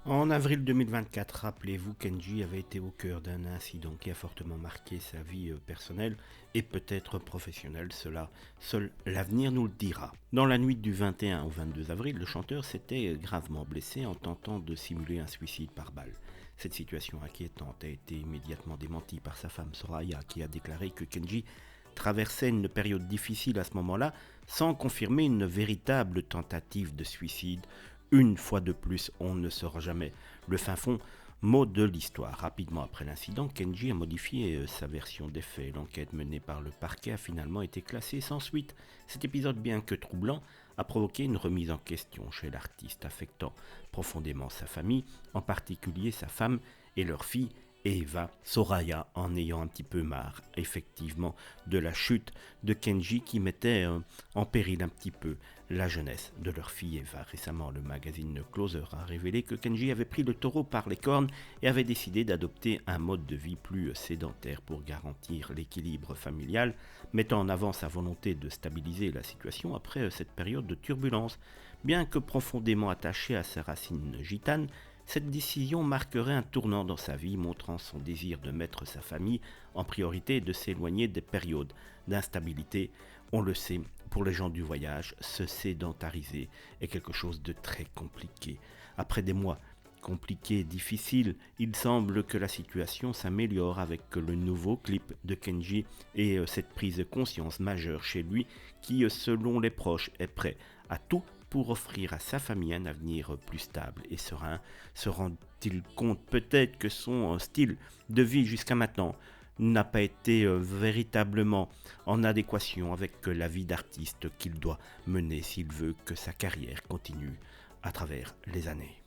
En avril 2024, rappelez-vous, Kenji avait été au cœur d'un incident qui a fortement marqué sa vie personnelle et peut-être professionnelle. Cela, seul l'avenir nous le dira. Dans la nuit du 21 au 22 avril, le chanteur s'était gravement blessé en tentant de simuler un suicide par balle. Cette situation inquiétante a été immédiatement démentie par sa femme Soraya, qui a déclaré que Kenji traversait une période difficile à ce moment-là, sans confirmer une véritable tentative de suicide. Une fois de plus, on ne saura jamais le fin fond mot de l'histoire. Rapidement après l'incident, Kenji a modifié sa version des faits. L'enquête menée par le parquet a finalement été classée sans suite. Cet épisode, bien que troublant, a provoqué une remise en question chez l'artiste, affectant profondément sa famille, en particulier sa femme et leur fille Eva. Soraya en ayant un petit peu marre, effectivement, de la chute de Kenji qui mettait en péril un petit peu la jeunesse de leur fille Eva. Récemment, le magazine Closer a révélé que Kenji avait pris le taureau par les cornes et avait décidé d'adopter un mode de vie plus sédentaire pour garantir l'équilibre familial, mettant en avant sa volonté de stabiliser la situation après cette période de turbulence. Bien que profondément attaché à ses racines gitanes, cette décision marquerait un tournant dans sa vie, montrant son désir de mettre sa famille en priorité et de s'éloigner des périodes d'instabilité. On le sait, pour les gens du voyage, se sédentariser est quelque chose de très compliqué. Après des mois compliqués, difficiles, il semble que la situation s'améliore avec le nouveau clip de Kenji et cette prise de conscience majeure chez lui qui, selon les proches, est prêt à tout pour offrir à sa famille un avenir plus stable et serein. Se rend-il compte peut-être que son style de vie jusqu'à maintenant n'a pas été véritablement en adéquation avec la vie d'artiste qu'il doit mener s'il veut que sa carrière continue à travers les années.